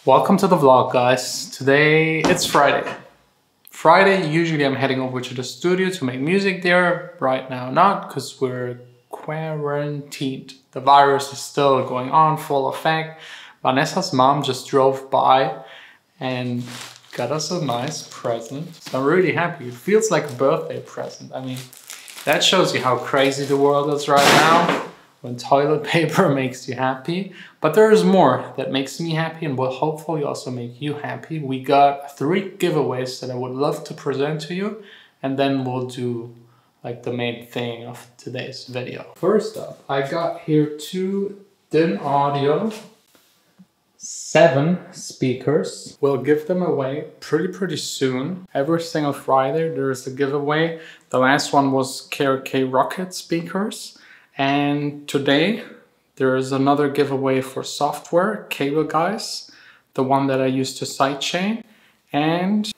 Welcome to the vlog, guys. Today it's Friday. Usually I'm heading over to the studio to make music there. Right now not, because we're quarantined. The virus is still going on, full effect. Vanessa's mom just drove by and got us a nice present. So I'm really happy. It feels like a birthday present. I mean, that shows you how crazy the world is right now. When toilet paper makes you happy. But there is more that makes me happy and will hopefully also make you happy. We got 3 giveaways that I would love to present to you, and then we'll do like the main thing of today's video. First up, I got here 2 DIN Audio 7 speakers. We'll give them away pretty soon. Every single Friday there is a giveaway. The last one was KRK Rocket speakers. And today there is another giveaway for software, Cable Guys, the one that I use to sidechain, and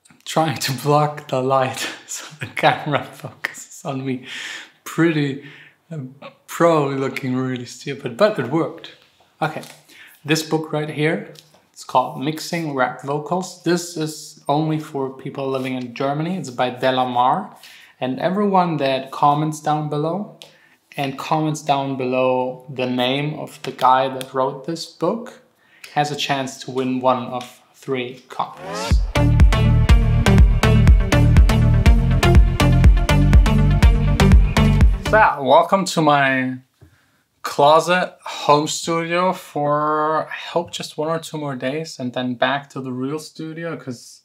I'm trying to block the light so the camera focuses on me. Probably looking really stupid, but it worked. Okay, this book right here, it's called Mixing Rap Vocals. This is only for people living in Germany. It's by Delamar. And everyone that comments down below the name of the guy that wrote this book has a chance to win one of 3 copies. So yeah, welcome to my closet home studio for, I hope, just 1 or 2 more days, and then back to the real studio, because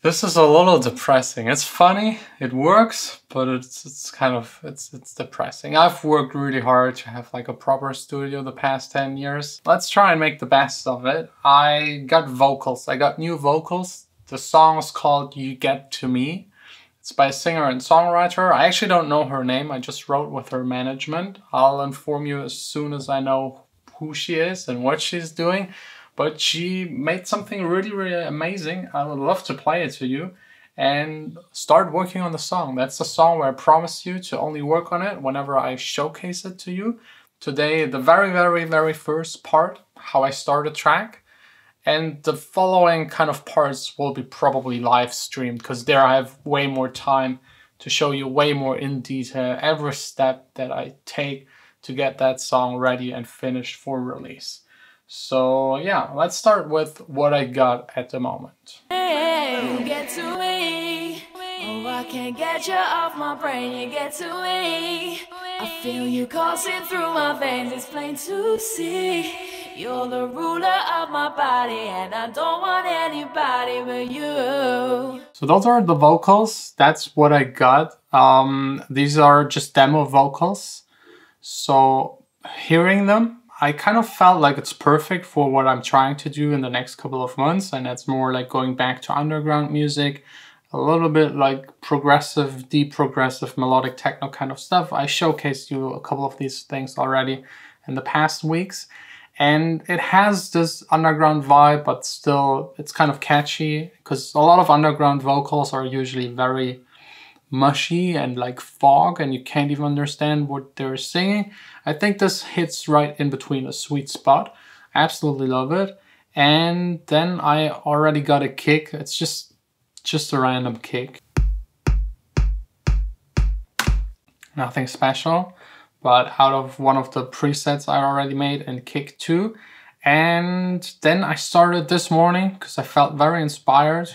this is a little depressing. It's funny, it works, but it's depressing. I've worked really hard to have like a proper studio the past 10 years. Let's try and make the best of it. I got vocals. I got new vocals. The song is called You Get To Me. It's by a singer and songwriter. I actually don't know her name. I just wrote with her management. I'll inform you as soon as I know who she is and what she's doing. But she made something really amazing. I would love to play it to you and start working on the song. That's the song where I promise you to only work on it whenever I showcase it to you. Today, the very first part, how I start a track. And the following kind of parts will be probably live streamed, because there I have way more time to show you way more in detail every step that I take to get that song ready and finished for release. So yeah, let's start with what I got at the moment. You get to me. Oh, I can't get you off my brain. You get to me. I feel you coursing through my veins. It's plain to see. You're the ruler of my body, and I don't want anybody but you. So those are the vocals. That's what I got. These are just demo vocals. So hearing them, I kind of felt like it's perfect for what I'm trying to do in the next couple of months, and that's more like going back to underground music, a little bit like progressive, deep progressive, melodic techno kind of stuff. I showcased you a couple of these things already in the past weeks, and it has this underground vibe, but still it's kind of catchy, because a lot of underground vocals are usually very mushy and like fog, and you can't even understand what they're singing. I think this hits right in between, a sweet spot. Absolutely love it. And then I already got a kick. It's just a random kick. Nothing special, but out of one of the presets I already made in kick 2. And then I started this morning, because I felt very inspired.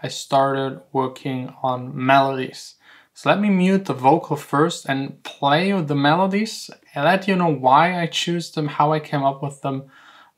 I started working on melodies. So let me mute the vocal first and play you the melodies and let you know why I choose them, how I came up with them,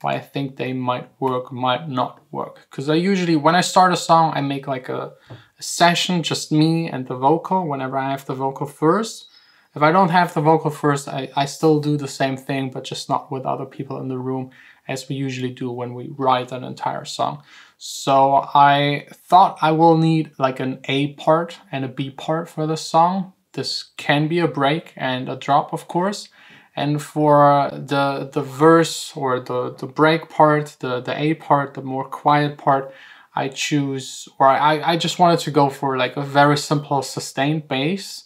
why I think they might work, might not work. Because I usually, when I start a song, I make like a session, just me and the vocal, whenever I have the vocal first. If I don't have the vocal first, I still do the same thing, but just not with other people in the room, as we usually do when we write an entire song. So I thought I will need like an A part and a B part for the song. This can be a break and a drop, of course. And for the verse or the break part, the A part, the more quiet part, I choose, or I just wanted to go for like a very simple sustained bass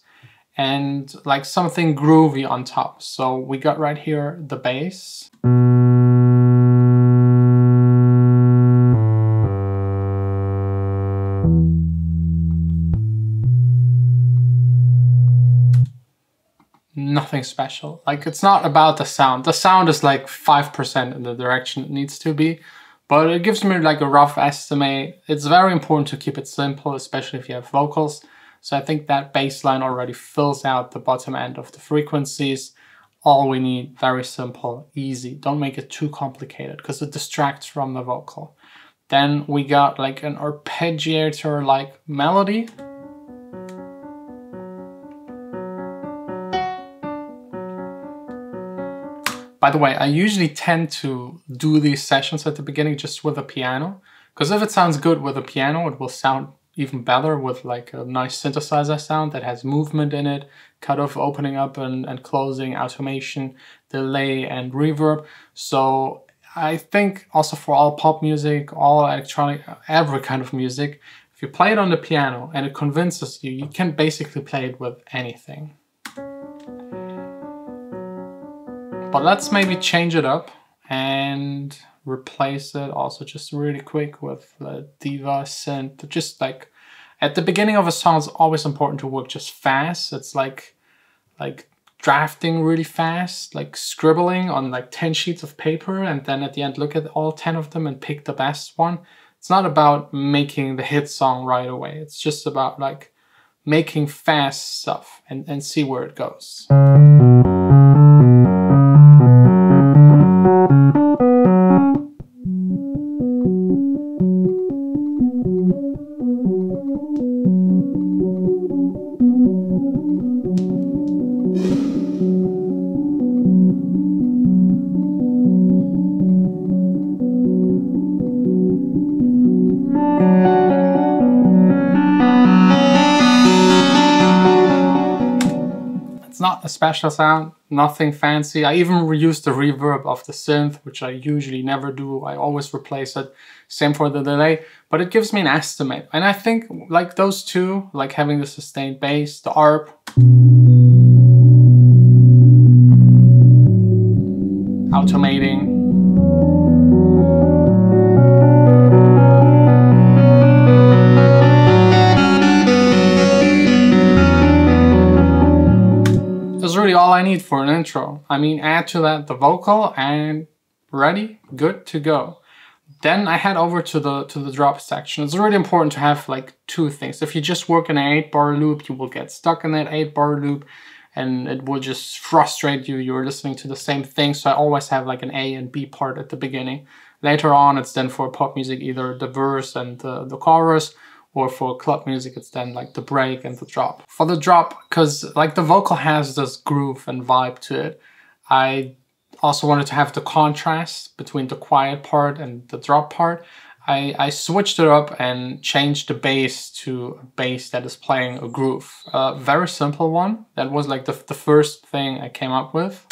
and like something groovy on top. So we got right here the bass. special. Like, it's not about the sound. The sound is like 5% in the direction it needs to be, but it gives me like a rough estimate. It's very important to keep it simple, especially if you have vocals. So I think that bass line already fills out the bottom end of the frequencies. All we need, very simple, easy. Don't make it too complicated because it distracts from the vocal. Then we got like an arpeggiator like melody. By the way, I usually tend to do these sessions at the beginning just with a piano, because if it sounds good with a piano, it will sound even better with like a nice synthesizer sound that has movement in it, cutoff opening up and closing, automation, delay and reverb. So I think also for all pop music, all electronic, every kind of music, if you play it on the piano and it convinces you, you can basically play it with anything. But let's maybe change it up and replace it also just really quick with the Diva synth. Just like at the beginning of a song, it's always important to work just fast. It's like drafting really fast, like scribbling on like 10 sheets of paper, and then at the end look at all 10 of them and pick the best one. It's not about making the hit song right away. It's just about like making fast stuff and see where it goes. Not a special sound, nothing fancy. I even reused the reverb of the synth, which I usually never do. I always replace it. Same for the delay, but it gives me an estimate. And I think like those two, like having the sustained bass, the arp, automating, really all I need for an intro. I mean, add to that the vocal and ready, good to go. Then I head over to the drop section. It's really important to have like two things. If you just work in an 8-bar loop, you will get stuck in that 8-bar loop and it will just frustrate you. You're listening to the same thing. So I always have like an A and B part at the beginning. Later on, it's then for pop music, either the verse and the chorus, or for club music, it's then like the break and the drop. For the drop, because like the vocal has this groove and vibe to it, I also wanted to have the contrast between the quiet part and the drop part. I switched it up and changed the bass to a bass that is playing a groove. A very simple one. That was like the first thing I came up with.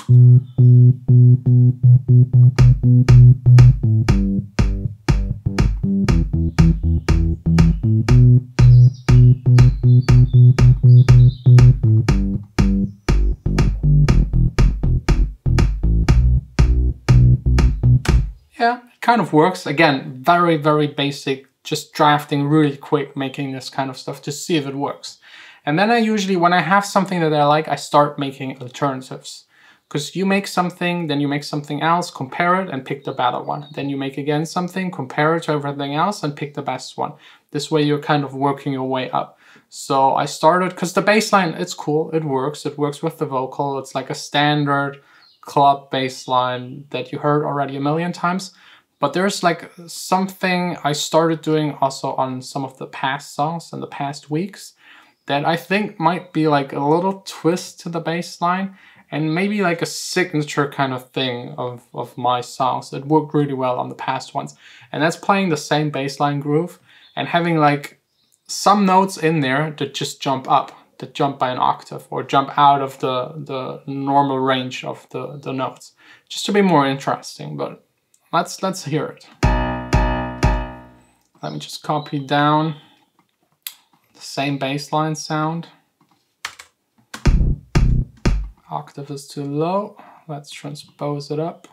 Yeah, it kind of works. Again, very, very basic, just drafting really quick, making this kind of stuff to see if it works. And then I usually, when I have something that I like, I start making alternatives. Because you make something, then you make something else, compare it and pick the better one. Then you make again something, compare it to everything else and pick the best one. This way you're kind of working your way up. So I started, because the bass line, it's cool, it works with the vocal. It's like a standard club bass line that you heard already a million times. But there's like something I started doing also on some of the past songs in the past weeks that I think might be like a little twist to the bass line and maybe like a signature kind of thing of my songs that worked really well on the past ones. And that's playing the same bass line groove and having like some notes in there that just jump up, that jump by an octave or jump out of the normal range of the notes, just to be more interesting. But let's hear it. Let me just copy down the same bass line sound. Octave is too low. Let's transpose it up.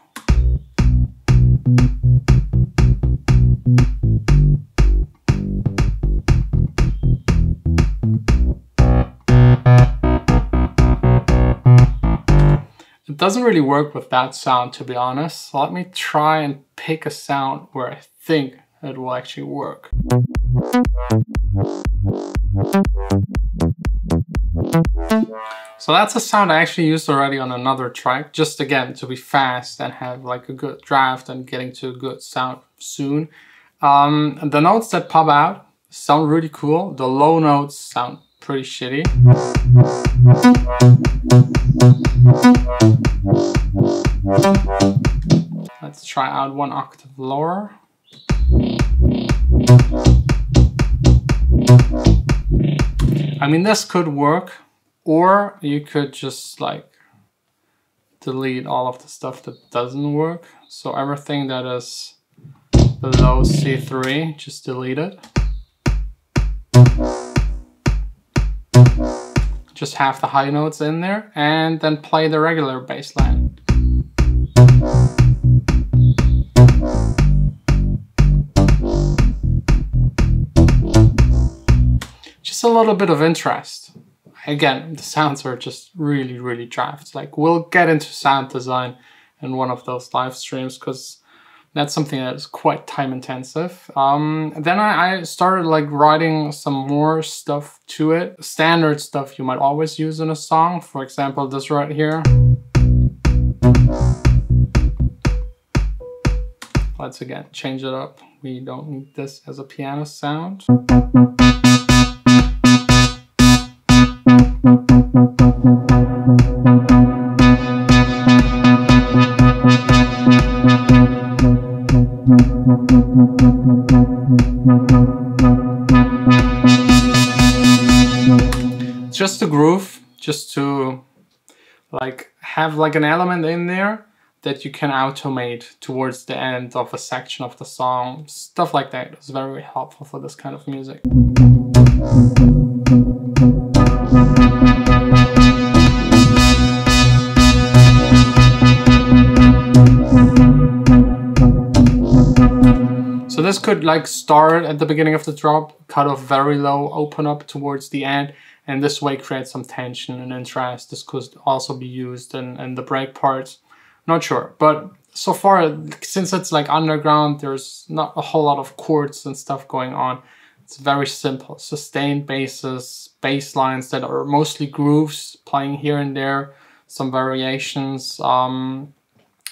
doesn't really work with that sound, to be honest. So let me try and pick a sound where I think it will actually work. So that's a sound I actually used already on another track, just again to be fast and have like a good draft and getting to a good sound soon. The notes that pop out sound really cool. The low notes sound pretty shitty. Let's try out 1 octave lower. I mean, this could work, or you could just like delete all of the stuff that doesn't work. So everything that is below C3, just delete it. Just have the high notes in there and then play the regular bass line. Just a little bit of interest. Again, the sounds are just really, really drafts. Like, we'll get into sound design in one of those live streams because that's something that is quite time intensive. Then I started like writing some more stuff to it. Standard stuff you might always use in a song. For example, this right here. Let's again change it up. We don't need this as a piano sound. Just a groove, just to like have like an element in there that you can automate towards the end of a section of the song. Stuff like that is very helpful for this kind of music. So this could like start at the beginning of the drop, cut off very low, open up towards the end, and this way create some tension and interest. This could also be used in the break parts. Not sure, but so far, since it's like underground, there's not a whole lot of chords and stuff going on. It's very simple, sustained basses, bass lines that are mostly grooves, playing here and there, some variations. And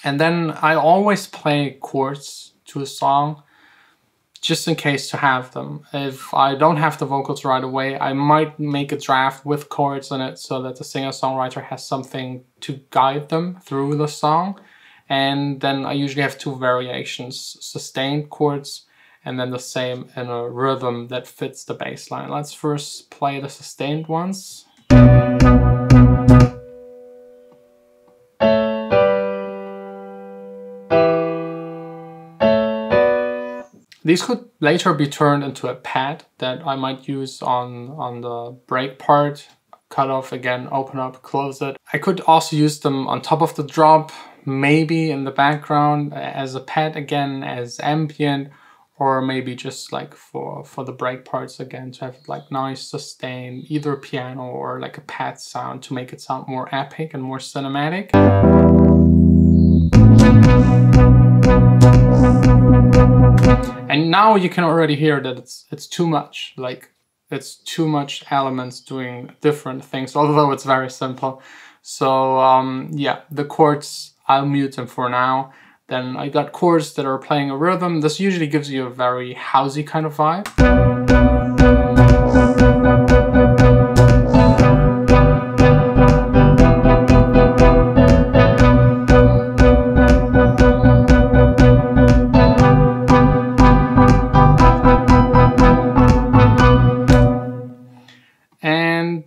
then I always play chords to a song, just in case to have them. If I don't have the vocals right away, I might make a draft with chords in it so that the singer-songwriter has something to guide them through the song. And then I usually have 2 variations, sustained chords and then the same in a rhythm that fits the bass line. Let's first play the sustained ones. These could later be turned into a pad that I might use on the break part. Cut off again, open up, close it. I could also use them on top of the drop, maybe in the background as a pad again, as ambient, or maybe just like for the break parts again, to have like nice sustained either piano or like a pad sound to make it sound more epic and more cinematic. And now you can already hear that it's too much, like it's too much elements doing different things, although it's very simple. So yeah, the chords, I'll mute them for now. Then I got chords that are playing a rhythm. This usually gives you a very housey kind of vibe.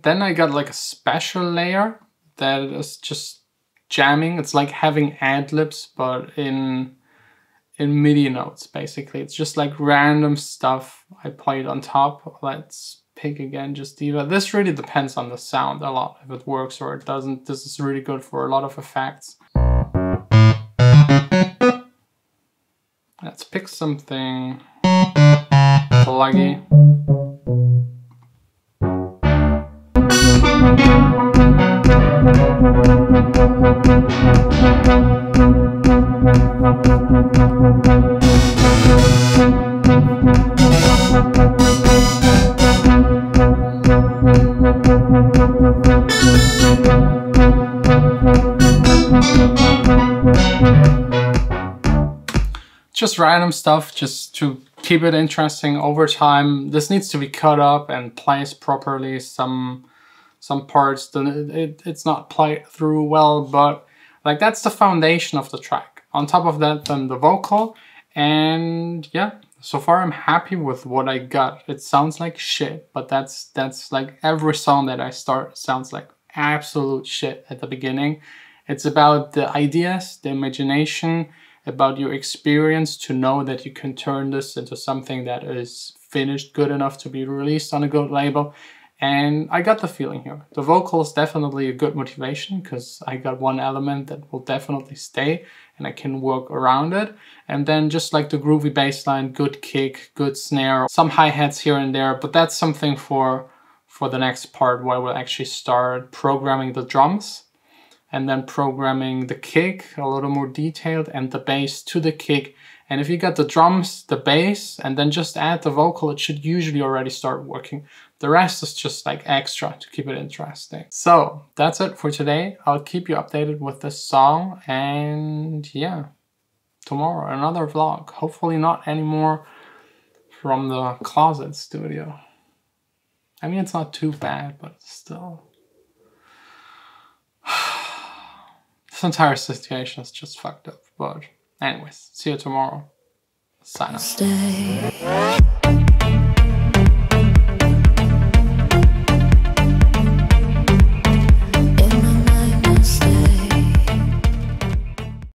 Then I got like a special layer that is just jamming. It's like having ad-libs, but in MIDI notes, basically. It's just like random stuff I played on top. Let's pick again just Diva. This really depends on the sound a lot, if it works or it doesn't. This is really good for a lot of effects. Let's pick something pluggy. Just random stuff, just to keep it interesting over time. This needs to be cut up and placed properly. Some parts, it's not played through well, but like that's the foundation of the track. On top of that, then the vocal, and yeah, so far I'm happy with what I got. It sounds like shit, but that's like every song that I start sounds like absolute shit at the beginning. It's about the ideas, the imagination, about your experience to know that you can turn this into something that is finished, good enough to be released on a good label. And I got the feeling here. The vocal is definitely a good motivation because I got one element that will definitely stay and I can work around it. And then just like the groovy bass line, good kick, good snare, some hi-hats here and there, but that's something for the next part where we'll actually start programming the drums and then programming the kick a little more detailed and the bass to the kick. And if you got the drums, the bass, and then just add the vocal, it should usually already start working. The rest is just like extra to keep it interesting. So that's it for today. I'll keep you updated with this song, and yeah, tomorrow another vlog. Hopefully not anymore from the closet studio. I mean, it's not too bad, but still. This entire situation is just fucked up. But anyways, see you tomorrow. Sign off.